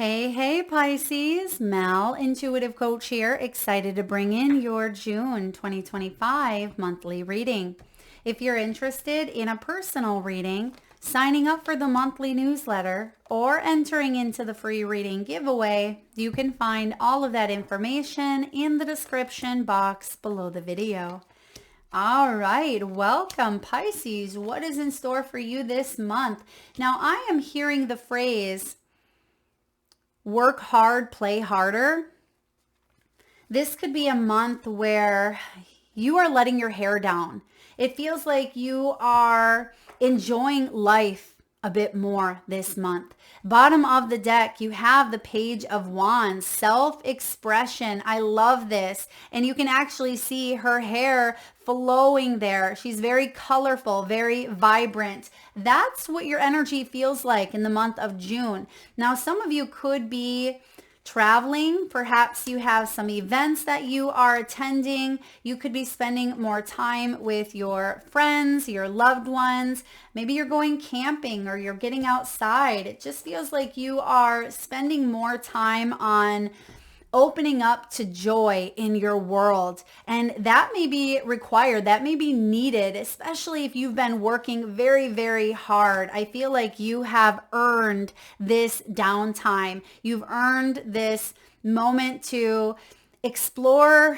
Hey, Pisces, Mel, intuitive coach here, excited to bring in your June 2025 monthly reading. If you're interested in a personal reading, signing up for the monthly newsletter, or entering into the free reading giveaway, you can find all of that information in the description box below the video. All right, welcome Pisces. What is in store for you this month? Now, I am hearing the phrase, work hard, play harder. This could be a month where you are letting your hair down. It feels like you are enjoying life a bit more this month. Bottom of the deck, you have the Page of Wands, self-expression. I love this. And you can actually see her hair flowing there. She's very colorful, very vibrant. That's what your energy feels like in the month of June. Now, some of you could be traveling. Perhaps you have some events that you are attending. You could be spending more time with your friends, your loved ones. Maybe you're going camping or you're getting outside. It just feels like you are spending more time on opening up to joy in your world. And that may be required, that may be needed, especially if you've been working very, very hard. I feel like you have earned this downtime. You've earned this moment to explore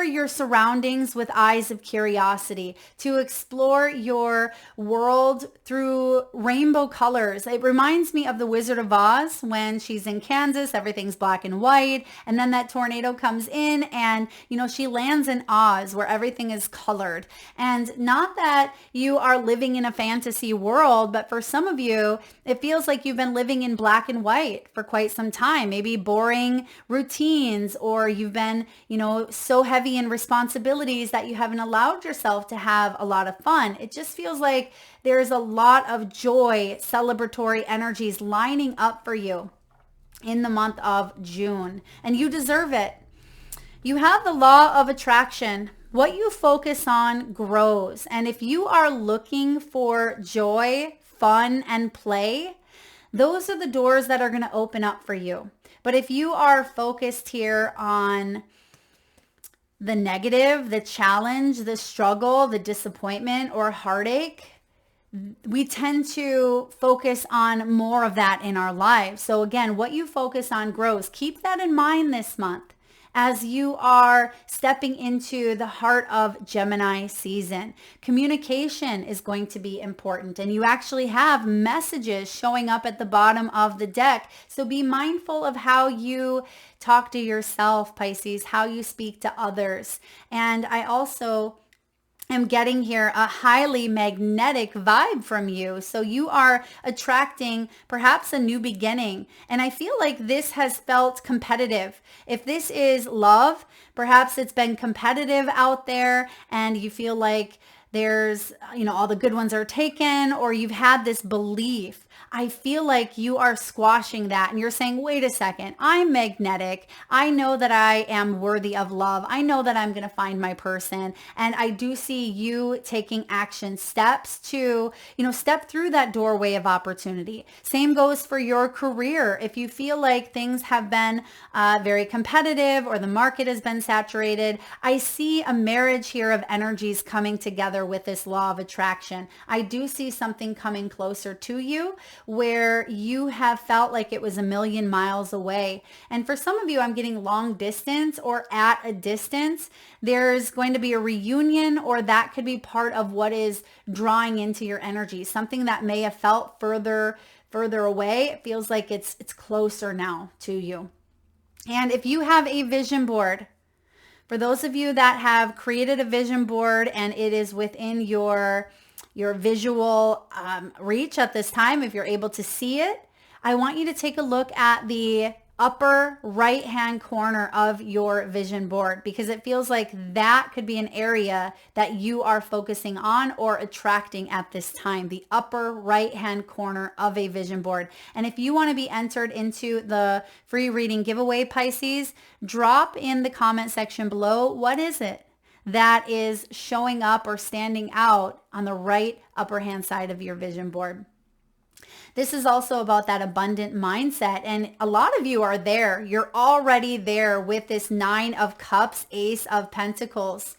your surroundings with eyes of curiosity, to explore your world through rainbow colors. It reminds me of the Wizard of Oz when she's in Kansas, everything's black and white, and then that tornado comes in and, she lands in Oz where everything is colored. And not that you are living in a fantasy world, but for some of you, it feels like you've been living in black and white for quite some time, maybe boring routines, or you've been, so heavy in responsibilities that you haven't allowed yourself to have a lot of fun. It just feels like there's a lot of joy, celebratory energies lining up for you in the month of June, and you deserve it. You have the law of attraction. What you focus on grows. And if you are looking for joy, fun, and play, those are the doors that are going to open up for you. But if you are focused here on the negative, the challenge, the struggle, the disappointment, or heartache, we tend to focus on more of that in our lives. So again, what you focus on grows. Keep that in mind this month as you are stepping into the heart of Gemini season. Communication is going to be important, and you actually have messages showing up at the bottom of the deck. So be mindful of how you talk to yourself, Pisces, how you speak to others. And I also am getting here a highly magnetic vibe from you. So you are attracting perhaps a new beginning. And I feel like this has felt competitive. If this is love, perhaps it's been competitive out there and you feel like there's, all the good ones are taken, or you've had this belief. I feel like you are squashing that and you're saying, wait a second, I'm magnetic. I know that I am worthy of love. I know that I'm going to find my person. And I do see you taking action steps to, step through that doorway of opportunity. Same goes for your career. If you feel like things have been very competitive or the market has been saturated, I see a marriage here of energies coming together with this law of attraction. I do see something coming closer to you where you have felt like it was a million miles away. And for some of you, I'm getting long distance or at a distance. There's going to be a reunion, or that could be part of what is drawing into your energy. Something that may have felt further away. It feels like it's closer now to you. And if you have a vision board, for those of you that have created a vision board and it is within your visual reach at this time, if you're able to see it, I want you to take a look at the upper right hand corner of your vision board, because it feels like that could be an area that you are focusing on or attracting at this time, the upper right hand corner of a vision board. And if you want to be entered into the free reading giveaway, Pisces, drop in the comment section below, what is it that is showing up or standing out on the right upper hand side of your vision board? This is also about that abundant mindset. And a lot of you are there. You're already there with this 9 of Cups, Ace of Pentacles.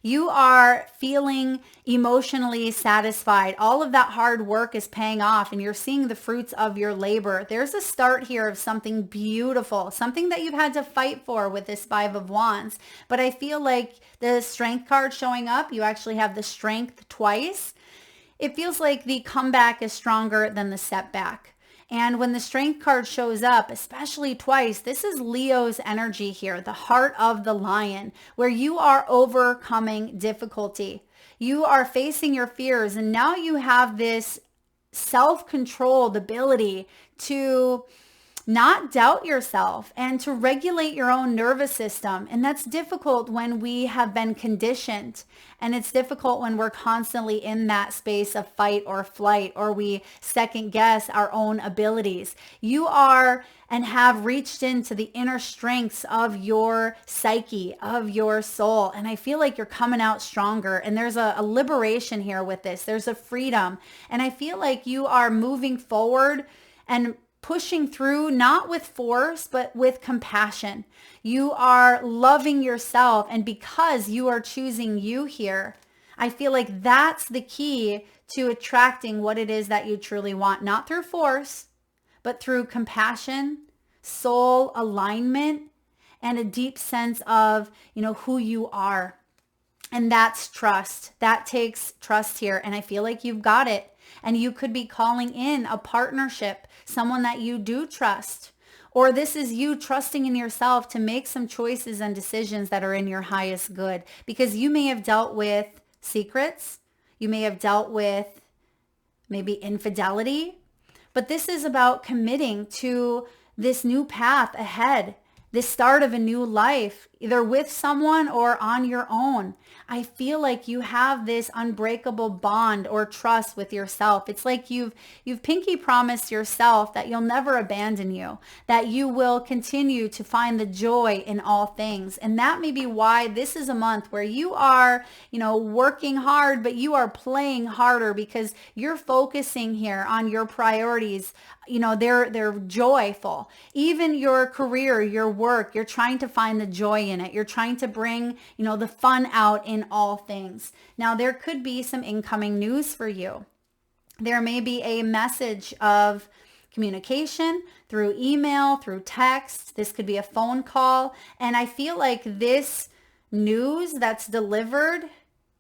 You are feeling emotionally satisfied. All of that hard work is paying off and you're seeing the fruits of your labor. There's a start here of something beautiful, something that you've had to fight for with this 5 of Wands. But I feel like the Strength card showing up, you actually have the Strength twice. It feels like the comeback is stronger than the setback. And when the Strength card shows up, especially twice, this is Leo's energy here, the heart of the lion, where you are overcoming difficulty. You are facing your fears, and now you have this self-controlled ability to not doubt yourself and to regulate your own nervous system. And that's difficult when we have been conditioned. And it's difficult when we're constantly in that space of fight or flight, or we second guess our own abilities. You are and have reached into the inner strengths of your psyche, of your soul. And I feel like you're coming out stronger. And there's a liberation here with this. There's a freedom. And I feel like you are moving forward and pushing through, not with force, but with compassion. You are loving yourself. And because you are choosing you here, I feel like that's the key to attracting what it is that you truly want, not through force, but through compassion, soul alignment, and a deep sense of, who you are. And that's trust. That takes trust here. And I feel like you've got it. And you could be calling in a partnership, someone that you do trust. Or this is you trusting in yourself to make some choices and decisions that are in your highest good. Because you may have dealt with secrets. You may have dealt with maybe infidelity. But this is about committing to this new path ahead, this start of a new life, either with someone or on your own. I feel like you have this unbreakable bond or trust with yourself. It's like you've pinky promised yourself that you'll never abandon you, that you will continue to find the joy in all things. And that may be why this is a month where you are, working hard, but you are playing harder because you're focusing here on your priorities. They're joyful. Even your career, your work, you're trying to find the joy in it. You're trying to bring, the fun out in all things. Now, there could be some incoming news for you. There may be a message of communication through email, through text. This could be a phone call. And I feel like this news that's delivered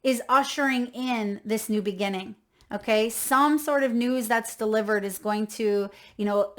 is ushering in this new beginning. Okay, some sort of news that's delivered is going to,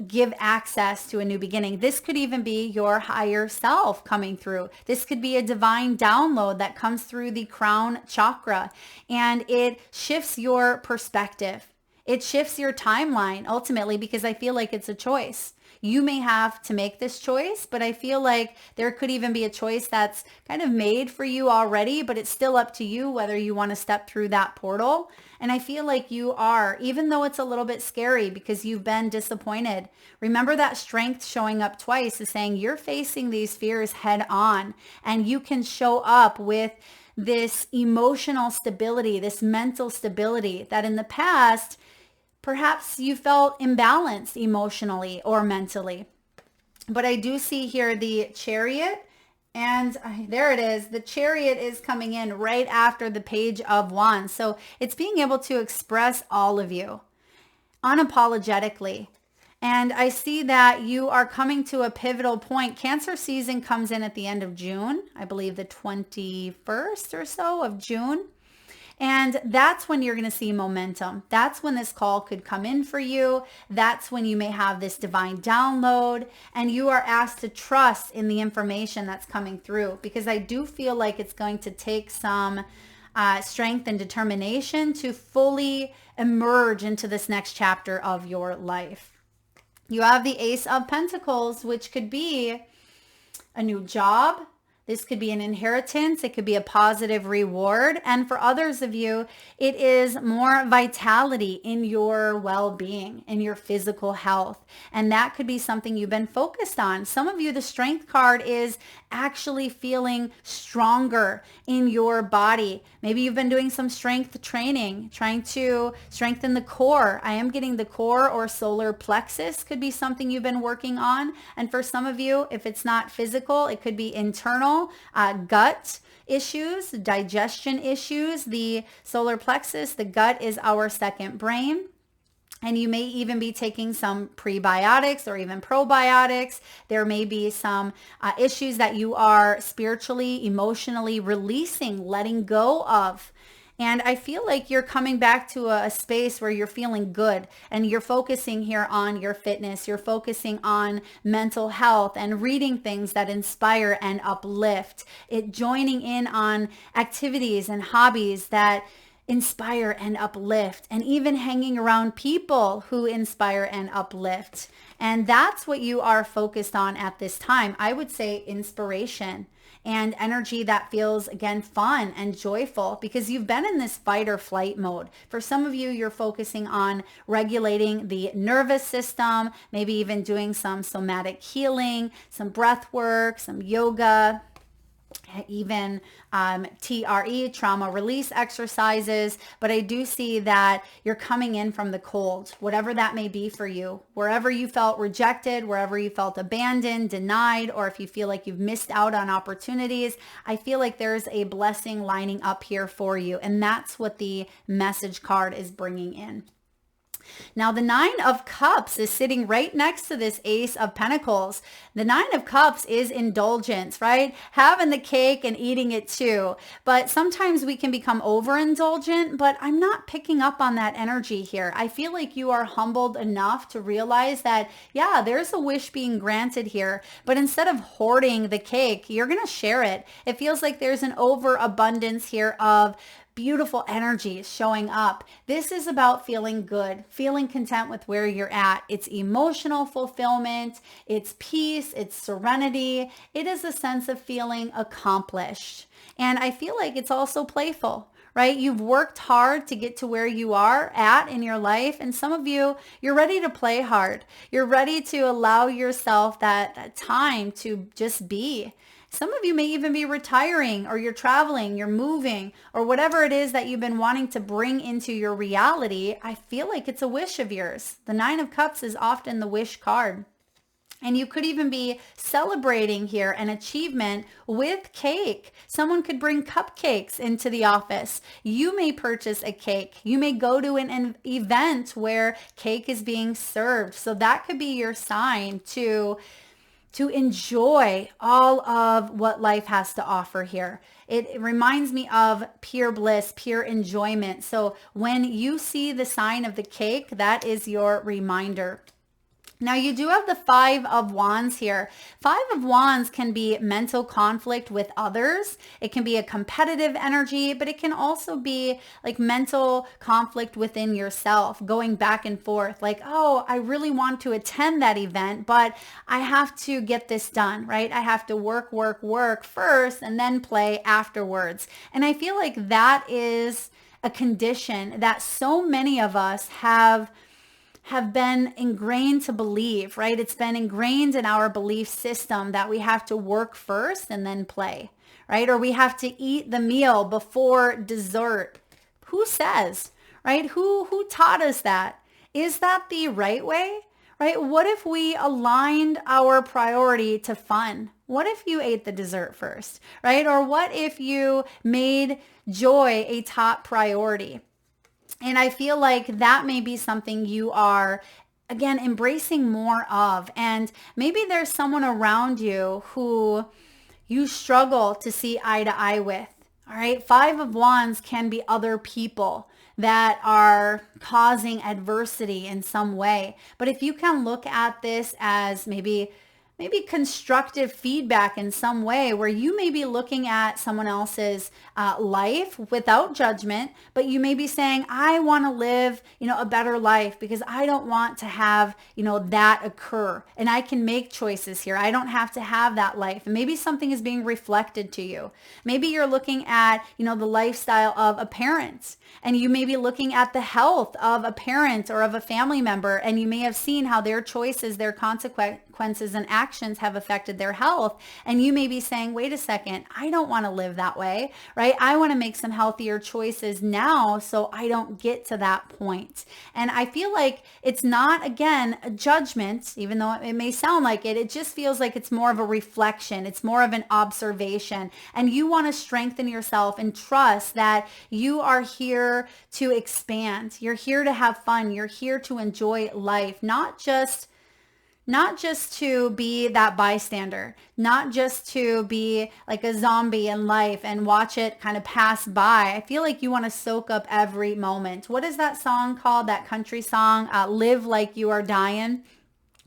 give access to a new beginning. This could even be your higher self coming through. This could be a divine download that comes through the crown chakra, and it shifts your perspective. It shifts your timeline ultimately, because I feel like it's a choice. You may have to make this choice, but I feel like there could even be a choice that's kind of made for you already, but it's still up to you whether you want to step through that portal. And I feel like you are, even though it's a little bit scary because you've been disappointed. Remember that Strength showing up twice is saying you're facing these fears head on, and you can show up with this emotional stability, this mental stability that in the past, perhaps you felt imbalanced emotionally or mentally. But I do see here the Chariot, and there it is. The Chariot is coming in right after the Page of Wands. So it's being able to express all of you unapologetically. And I see that you are coming to a pivotal point. Cancer season comes in at the end of June, I believe the 21st or so of June. And that's when you're going to see momentum. That's when this call could come in for you. That's when you may have this divine download, and you are asked to trust in the information that's coming through, because I do feel like it's going to take some strength and determination to fully emerge into this next chapter of your life. You have the Ace of Pentacles, which could be a new job. This could be an inheritance. It could be a positive reward. And for others of you, it is more vitality in your well-being, in your physical health. And that could be something you've been focused on. Some of you, the strength card is actually feeling stronger in your body. Maybe you've been doing some strength training, trying to strengthen the core. I am getting the core or solar plexus could be something you've been working on. And for some of you, if it's not physical, it could be internal, gut issues, digestion issues. The solar plexus, the gut, is our second brain. And you may even be taking some prebiotics or even probiotics. There may be some issues that you are spiritually, emotionally releasing, letting go of. And I feel like you're coming back to a space where you're feeling good and you're focusing here on your fitness. You're focusing on mental health and reading things that inspire and uplift. Joining in on activities and hobbies that inspire and uplift, and even hanging around people who inspire and uplift. And that's what you are focused on at this time. I would say inspiration and energy that feels, again, fun and joyful, because you've been in this fight or flight mode. For some of you, you're focusing on regulating the nervous system, maybe even doing some somatic healing, some breath work, some yoga, even TRE, trauma release exercises. But I do see that you're coming in from the cold, whatever that may be for you, wherever you felt rejected, wherever you felt abandoned, denied, or if you feel like you've missed out on opportunities. I feel like there's a blessing lining up here for you. And that's what the message card is bringing in. Now, the Nine of Cups is sitting right next to this Ace of Pentacles. The Nine of Cups is indulgence, right? Having the cake and eating it too. But sometimes we can become overindulgent, but I'm not picking up on that energy here. I feel like you are humbled enough to realize that, yeah, there's a wish being granted here, but instead of hoarding the cake, you're going to share it. It feels like there's an overabundance here of beautiful energy showing up. This is about feeling good, feeling content with where you're at. It's emotional fulfillment, it's peace, it's serenity. It is a sense of feeling accomplished. And I feel like it's also playful, right? You've worked hard to get to where you are at in your life. And some of you, you're ready to play hard. You're ready to allow yourself that time to just be. Some of you may even be retiring, or you're traveling, you're moving, or whatever it is that you've been wanting to bring into your reality. I feel like it's a wish of yours. The Nine of Cups is often the wish card. And you could even be celebrating here an achievement with cake. Someone could bring cupcakes into the office. You may purchase a cake. You may go to an event where cake is being served. So that could be your sign to enjoy all of what life has to offer here. It reminds me of pure bliss, pure enjoyment. So when you see the sign of the cake, that is your reminder. Now you do have the Five of Wands here. Five of Wands can be mental conflict with others. It can be a competitive energy, but it can also be like mental conflict within yourself, going back and forth like, oh, I really want to attend that event, but I have to get this done, right? I have to work first and then play afterwards. And I feel like that is a condition that so many of us have been ingrained to believe, right? It's been ingrained in our belief system that we have to work first and then play, right? Or we have to eat the meal before dessert. Who says, right? Who taught us that? Is that the right way, right? What if we aligned our priority to fun? What if you ate the dessert first, right? Or what if you made joy a top priority? And I feel like that may be something you are, again, embracing more of. And maybe there's someone around you who you struggle to see eye to eye with. All right. Five of Wands can be other people that are causing adversity in some way. But if you can look at this as maybe maybe constructive feedback in some way where you may be looking at someone else's life without judgment, but you may be saying, I want to live, a better life because I don't want to have, that occur. And I can make choices here. I don't have to have that life. And maybe something is being reflected to you. Maybe you're looking at, the lifestyle of a parent, and you may be looking at the health of a parent or of a family member, and you may have seen how their choices, their consequences and actions have affected their health. And you may be saying, wait a second, I don't want to live that way, right? I want to make some healthier choices now so I don't get to that point. And I feel like it's not, again, a judgment, even though it may sound like it. It just feels like it's more of a reflection. It's more of an observation. And you want to strengthen yourself and trust that you are here to expand. You're here to have fun. You're here to enjoy life, not just to be that bystander, not just to be like a zombie in life and watch it kind of pass by. I feel like you want to soak up every moment. What is that song called? That country song, Live Like You Are Dying.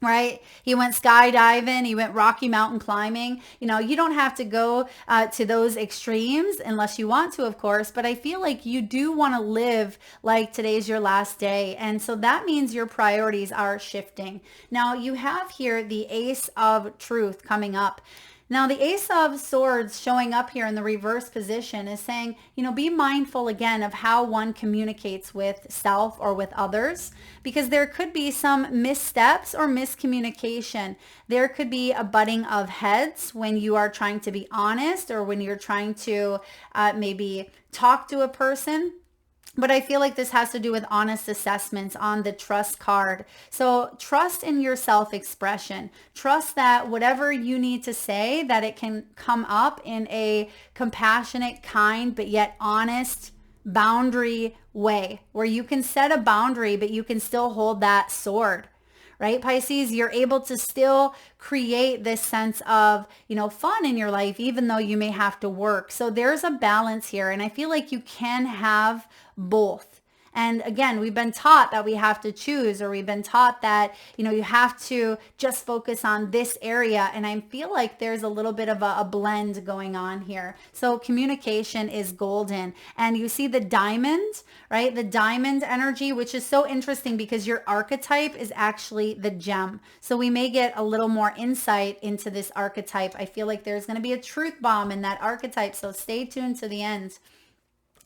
Right? He went skydiving. He went Rocky Mountain climbing. You don't have to go to those extremes unless you want to, of course. But I feel like you do want to live like today's your last day. And so that means your priorities are shifting. Now you have here the Ace of Truth coming up. Now, the Ace of Swords showing up here in the reverse position is saying, be mindful again of how one communicates with self or with others, because there could be some missteps or miscommunication. There could be a butting of heads when you are trying to be honest or when you're trying to maybe talk to a person. But I feel like this has to do with honest assessments on the trust card. So trust in your self-expression. Trust that whatever you need to say, that it can come up in a compassionate, kind, but yet honest boundary way where you can set a boundary, but you can still hold that sword. Right, Pisces, you're able to still create this sense of, fun in your life, even though you may have to work. So there's a balance here. And I feel like you can have both. And again, we've been taught that we have to choose, or we've been taught that, you have to just focus on this area. And I feel like there's a little bit of a blend going on here. So communication is golden. And you see the diamond, right? The diamond energy, which is so interesting because your archetype is actually the gem. So we may get a little more insight into this archetype. I feel like there's going to be a truth bomb in that archetype. So stay tuned to the end.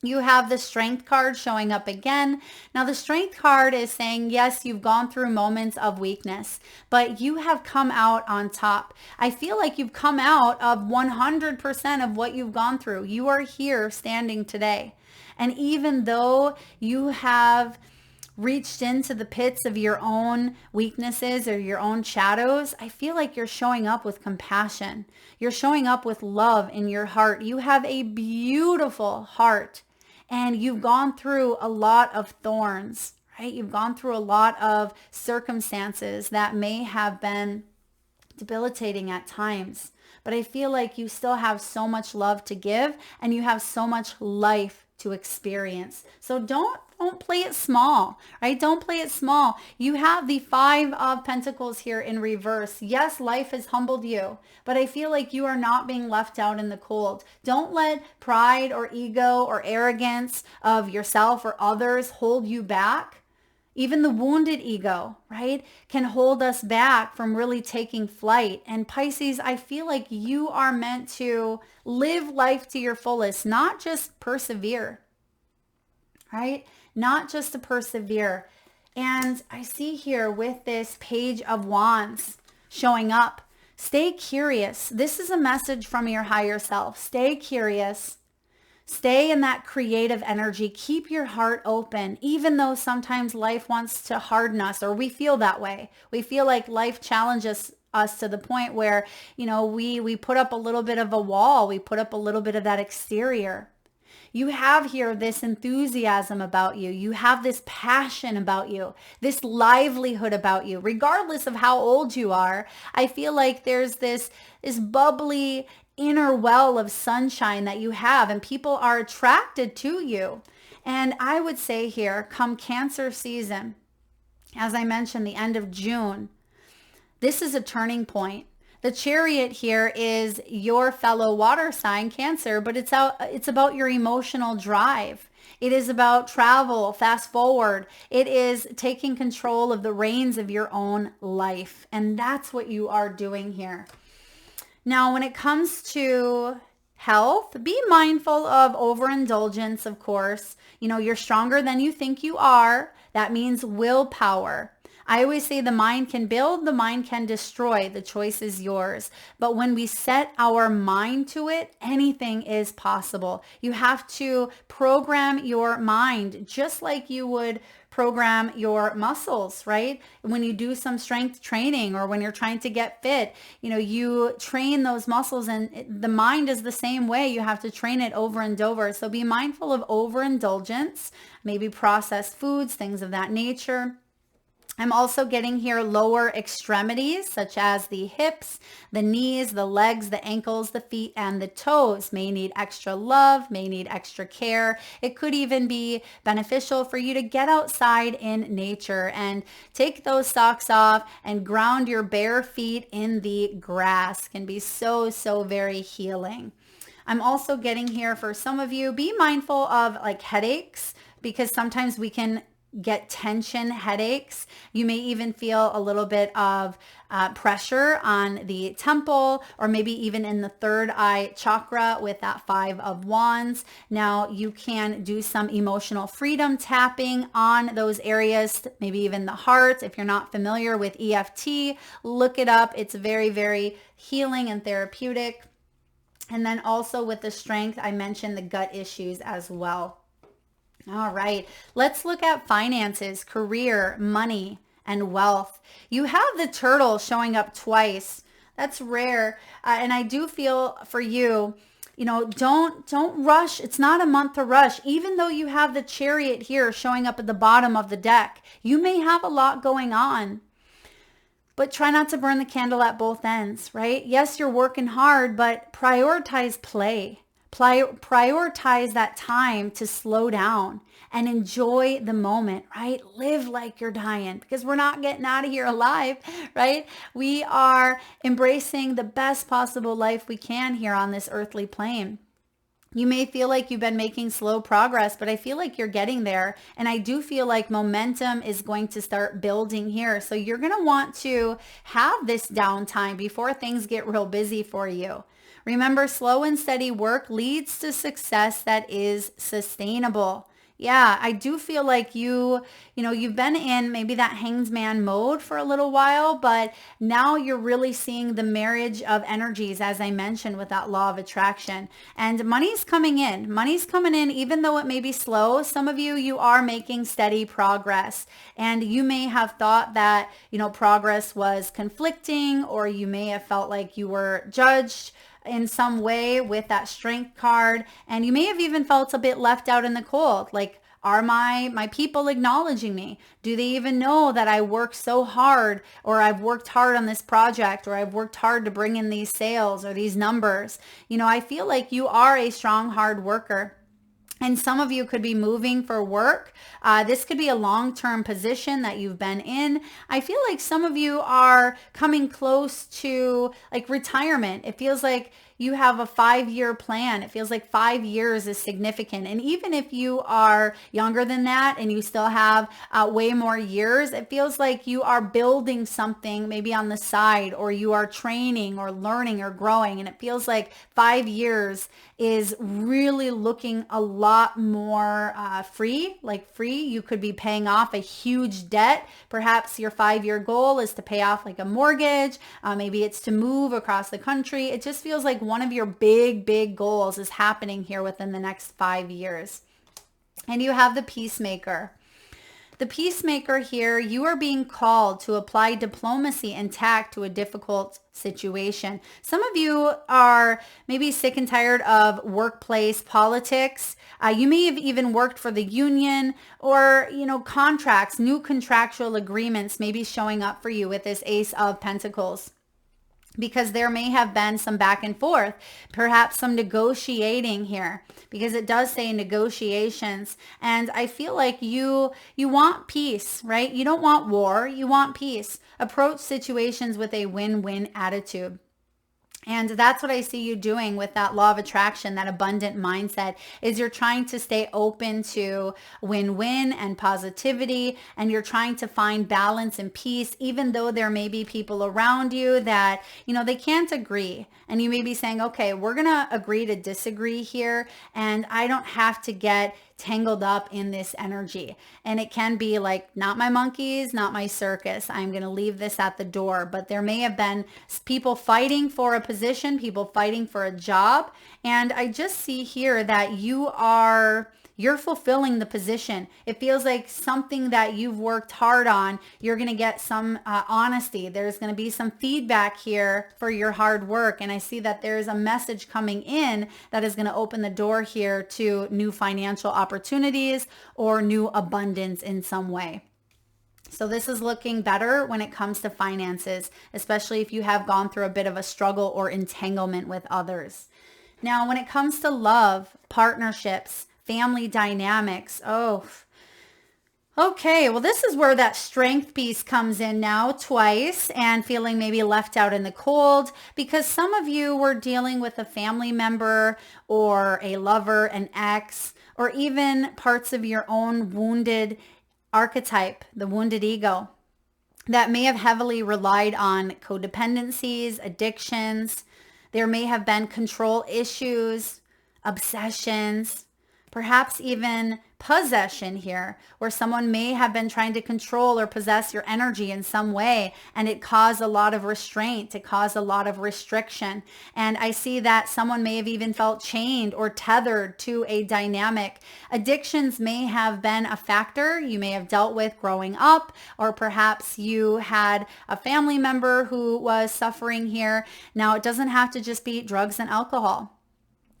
You have the Strength card showing up again. Now the Strength card is saying, yes, you've gone through moments of weakness, but you have come out on top. I feel like you've come out of 100% of what you've gone through. You are here standing today. And even though you have reached into the pits of your own weaknesses or your own shadows, I feel like you're showing up with compassion. You're showing up with love in your heart. You have a beautiful heart. And you've gone through a lot of thorns, right? You've gone through a lot of circumstances that may have been debilitating at times. But I feel like you still have so much love to give, and you have so much life to experience. So don't play it small, right? Don't play it small. You have the Five of Pentacles here in reverse. Yes, life has humbled you, but I feel like you are not being left out in the cold. Don't let pride or ego or arrogance of yourself or others hold you back. Even the wounded ego, right, can hold us back from really taking flight. And Pisces, I feel like you are meant to live life to your fullest, not just persevere, right? Not just to persevere. And I see here with this Page of Wands showing up, stay curious. This is a message from your higher self. Stay curious. Stay in that creative energy. Keep your heart open, even though sometimes life wants to harden us, or we feel that way. We feel like life challenges us to the point where, we put up a little bit of a wall. We put up a little bit of that exterior. You have here this enthusiasm about you. You have this passion about you, this livelihood about you, regardless of how old you are. I feel like there's this bubbly inner well of sunshine that you have, and people are attracted to you. And I would say here, come Cancer season, as I mentioned, the end of June, this is a turning point. The Chariot here is your fellow water sign, Cancer, but it's about your emotional drive. It is about travel, fast forward. It is taking control of the reins of your own life. And that's what you are doing here. Now, when it comes to health, be mindful of overindulgence, of course. You know, you're stronger than you think you are. That means willpower. I always say the mind can build, the mind can destroy. The choice is yours. But when we set our mind to it, anything is possible. You have to program your mind just like you would program your muscles, right? When you do some strength training or when you're trying to get fit, you know, you train those muscles, and the mind is the same way. You have to train it over and over. So be mindful of overindulgence, maybe processed foods, things of that nature. I'm also getting here lower extremities, such as the hips, the knees, the legs, the ankles, the feet, and the toes may need extra love, may need extra care. It could even be beneficial for you to get outside in nature and take those socks off and ground your bare feet in the grass. Can be so, so very healing. I'm also getting here for some of you, be mindful of like headaches, because sometimes we can get tension headaches. You may even feel a little bit of pressure on the temple, or maybe even in the third eye chakra with that 5 of Wands. Now you can do some emotional freedom tapping on those areas, maybe even the heart. If you're not familiar with EFT, look it up. It's very, very healing and therapeutic. And then also with the strength, I mentioned the gut issues as well. All right, let's look at finances, career, money, and wealth. You have the turtle showing up twice. That's rare. And I do feel for you, you know, don't rush. It's not a month to rush. Even though you have the Chariot here showing up at the bottom of the deck, you may have a lot going on. But try not to burn the candle at both ends, right? Yes, you're working hard, but prioritize play. Prioritize that time to slow down and enjoy the moment, right? Live like you're dying, because we're not getting out of here alive, right? We are embracing the best possible life we can here on this earthly plane. You may feel like you've been making slow progress, but I feel like you're getting there. And I do feel like momentum is going to start building here. So you're going to want to have this downtime before things get real busy for you. Remember, slow and steady work leads to success that is sustainable. Yeah, I do feel like you've been in maybe that Hanged Man mode for a little while, but now you're really seeing the marriage of energies, as I mentioned, with that law of attraction. And money's coming in. Money's coming in, even though it may be slow. Some of you are making steady progress. And you may have thought that, progress was conflicting, or you may have felt like you were judged in some way with that strength card. And you may have even felt a bit left out in the cold. Like, are my people acknowledging me? Do they even know that I work so hard, or I've worked hard on this project, or I've worked hard to bring in these sales or these numbers? I feel like you are a strong, hard worker. And some of you could be moving for work. This could be a long-term position that you've been in. I feel like some of you are coming close to like retirement. It feels like you have a 5-year plan. It feels like 5 years is significant. And even if you are younger than that and you still have way more years, it feels like you are building something maybe on the side, or you are training or learning or growing. And it feels like 5 years is really looking a lot more free. You could be paying off a huge debt. Perhaps your 5-year goal is to pay off like a mortgage. Maybe it's to move across the country. It just feels like one of your big goals is happening here within the next 5 years. And you have the Peacemaker. The Peacemaker here, you are being called to apply diplomacy and tact to a difficult situation. Some of you are maybe sick and tired of workplace politics. You may have even worked for the union, or, contracts, new contractual agreements may be showing up for you with this Ace of Pentacles, because there may have been some back and forth, perhaps some negotiating here, because it does say negotiations. And I feel like you want peace, right? You don't want war, you want peace. Approach situations with a win-win attitude. And that's what I see you doing with that law of attraction, that abundant mindset, is you're trying to stay open to win-win and positivity, and you're trying to find balance and peace, even though there may be people around you that, they can't agree. And you may be saying, okay, we're going to agree to disagree here, and I don't have to get tangled up in this energy. And it can be like, not my monkeys, not my circus. I'm going to leave this at the door. But there may have been people fighting for a position, people fighting for a job. And I just see here that you're fulfilling the position. It feels like something that you've worked hard on. You're going to get some honesty. There's going to be some feedback here for your hard work. And I see that there's a message coming in that is going to open the door here to new financial opportunities or new abundance in some way. So this is looking better when it comes to finances, especially if you have gone through a bit of a struggle or entanglement with others. Now, when it comes to love, partnerships, family dynamics. Okay. Well, this is where that strength piece comes in now twice, and feeling maybe left out in the cold, because some of you were dealing with a family member or a lover, an ex, or even parts of your own wounded archetype, the wounded ego, that may have heavily relied on codependencies, addictions. There may have been control issues, obsessions, perhaps even possession here, where someone may have been trying to control or possess your energy in some way, and it caused a lot of restraint, it caused a lot of restriction. And I see that someone may have even felt chained or tethered to a dynamic. Addictions may have been a factor you may have dealt with growing up, or perhaps you had a family member who was suffering here. Now, it doesn't have to just be drugs and alcohol.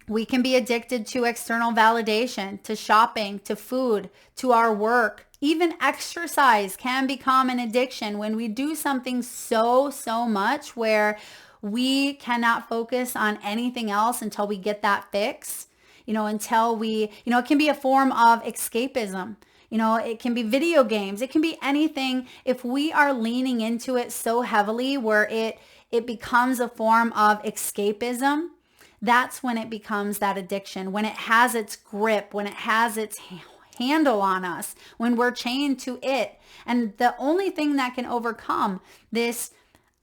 We can be addicted to external validation, to shopping, to food, to our work. Even exercise can become an addiction when we do something so much where we cannot focus on anything else until we get that fix. Until we, it can be a form of escapism. It can be video games. It can be anything. If we are leaning into it so heavily where it becomes a form of escapism, that's when it becomes that addiction, when it has its grip, when it has its handle on us, when we're chained to it. And the only thing that can overcome this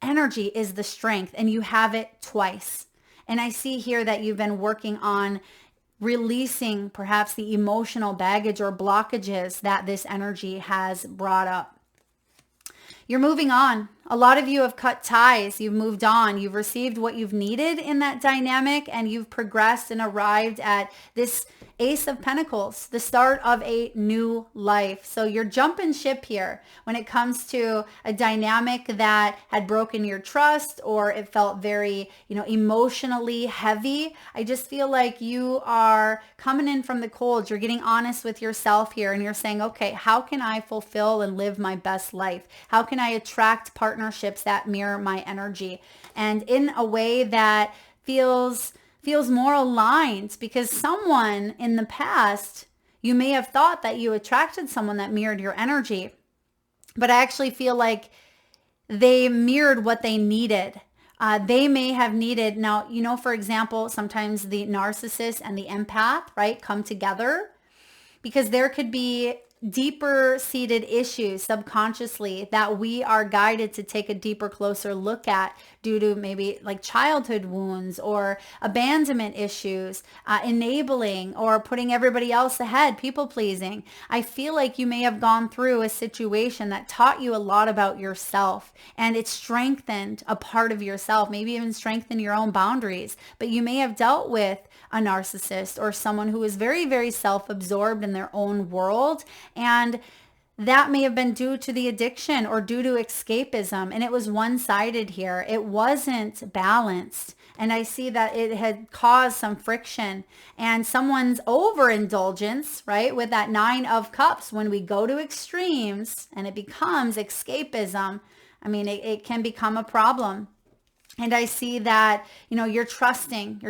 energy is the strength, and you have it twice. And I see here that you've been working on releasing perhaps the emotional baggage or blockages that this energy has brought up. You're moving on. A lot of you have cut ties. You've moved on. You've received what you've needed in that dynamic, and you've progressed and arrived at this Ace of Pentacles, the start of a new life. So you're jumping ship here when it comes to a dynamic that had broken your trust, or it felt very, emotionally heavy. I just feel like you are coming in from the cold. You're getting honest with yourself here, and you're saying, okay, how can I fulfill and live my best life? How can I attract partnerships that mirror my energy, and in a way that feels more aligned? Because someone in the past, you may have thought that you attracted someone that mirrored your energy, but I actually feel like they mirrored what they needed. They may have needed, now, for example, sometimes the narcissist and the empath, right, come together because there could be deeper seated issues subconsciously that we are guided to take a deeper, closer look at due to maybe like childhood wounds or abandonment issues, enabling or putting everybody else ahead, people pleasing. I feel like you may have gone through a situation that taught you a lot about yourself, and it strengthened a part of yourself, maybe even strengthened your own boundaries. But you may have dealt with a narcissist or someone who is very, very self-absorbed in their own world, and that may have been due to the addiction or due to escapism, and it was one-sided here. It wasn't balanced, and I see that it had caused some friction and someone's overindulgence, right, with that 9 of Cups. When we go to extremes and it becomes escapism, I mean, it can become a problem. And I see that, you're trusting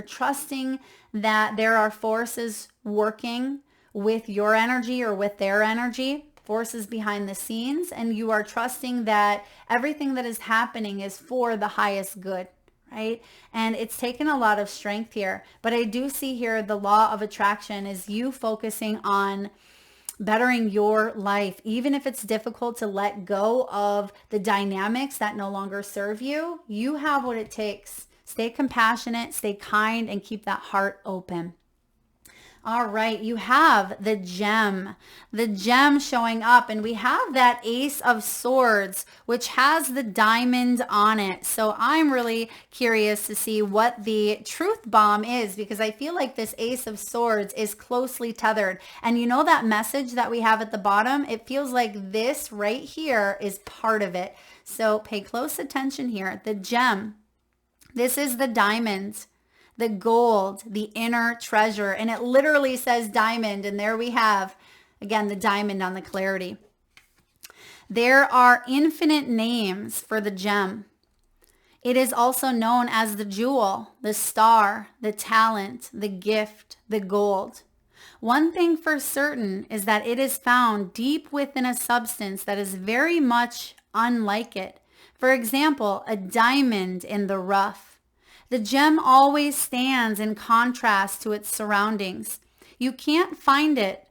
that there are forces working with your energy or with their energy, forces behind the scenes, and you are trusting that everything that is happening is for the highest good, right? And it's taken a lot of strength here. But I do see here the law of attraction is you focusing on bettering your life, even if it's difficult to let go of the dynamics that no longer serve you. You have what it takes. Stay compassionate, stay kind, and keep that heart open. All right, you have the gem showing up, and we have that Ace of Swords, which has the diamond on it. So I'm really curious to see what the truth bomb is, because I feel like this Ace of Swords is closely tethered. And you know that message that we have at the bottom? It feels like this right here is part of it. So pay close attention here. The gem, this is the diamond, the gold, the inner treasure. And it literally says diamond. And there we have, again, the diamond on the clarity. There are infinite names for the gem. It is also known as the jewel, the star, the talent, the gift, the gold. One thing for certain is that it is found deep within a substance that is very much unlike it. For example, a diamond in the rough. The gem always stands in contrast to its surroundings. You can't find it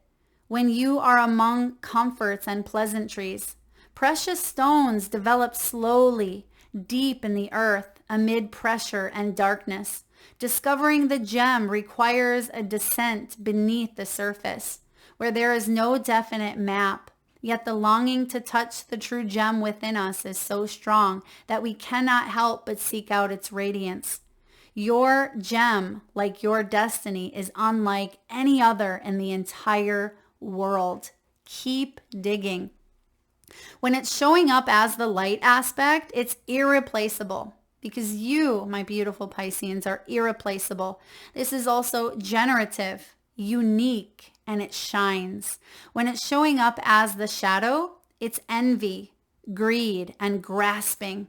when you are among comforts and pleasantries. Precious stones develop slowly, deep in the earth, amid pressure and darkness. Discovering the gem requires a descent beneath the surface, where there is no definite map. Yet the longing to touch the true gem within us is so strong that we cannot help but seek out its radiance. Your gem, like your destiny, is unlike any other in the entire world. Keep digging. When it's showing up as the light aspect, it's irreplaceable, because you, my beautiful Pisceans, are irreplaceable. This is also generative, unique, and it shines. When it's showing up as the shadow, it's envy, greed, and grasping.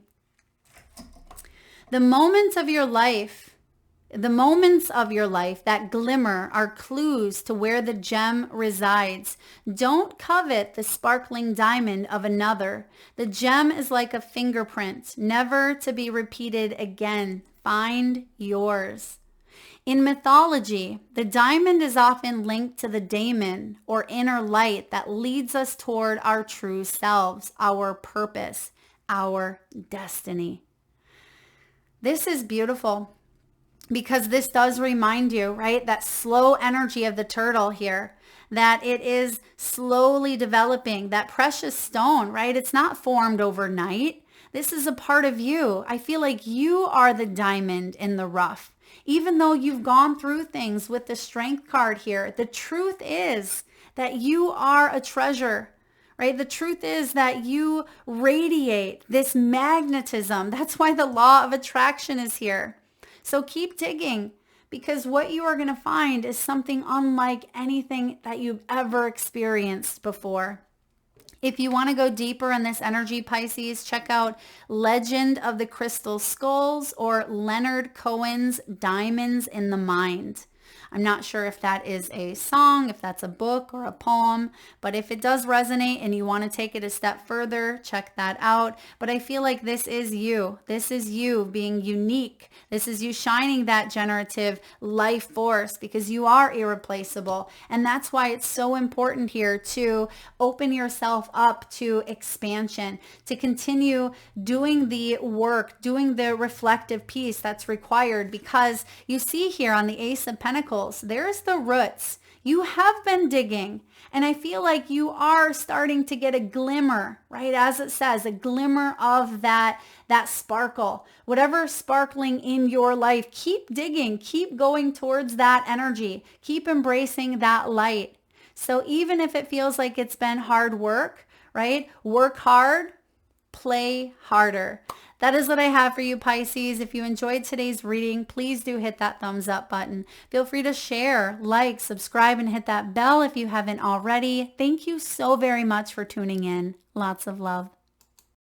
The moments of your life that glimmer are clues to where the gem resides. Don't covet the sparkling diamond of another. The gem is like a fingerprint, never to be repeated again. Find yours. In mythology, the diamond is often linked to the daemon, or inner light that leads us toward our true selves, our purpose, our destiny. This is beautiful, because this does remind you, right, that slow energy of the turtle here, that it is slowly developing, that precious stone, right? It's not formed overnight. This is a part of you. I feel like you are the diamond in the rough. Even though you've gone through things with the strength card here, the truth is that you are a treasure. Right? The truth is that you radiate this magnetism. That's why the law of attraction is here. So keep digging, because what you are going to find is something unlike anything that you've ever experienced before. If you want to go deeper in this energy, Pisces, check out Legend of the Crystal Skulls or Leonard Cohen's Diamonds in the Mind. I'm not sure if that is a song, if that's a book or a poem, but if it does resonate and you want to take it a step further, check that out. But I feel like this is you. This is you being unique. This is you shining that generative life force, because you are irreplaceable. And that's why it's so important here to open yourself up to expansion, to continue doing the work, doing the reflective piece that's required, because you see here on the Ace of Pentacles, there's the roots. You have been digging, and I feel like you are starting to get a glimmer, right? As it says, a glimmer of that sparkle. Whatever sparkling in your life, keep digging, keep going towards that energy, keep embracing that light. So even if it feels like it's been hard work, right? Work hard, play harder. That is what I have for you, Pisces. If you enjoyed today's reading, please do hit that thumbs up button. Feel free to share, like, subscribe, and hit that bell if you haven't already. Thank you so very much for tuning in. Lots of love.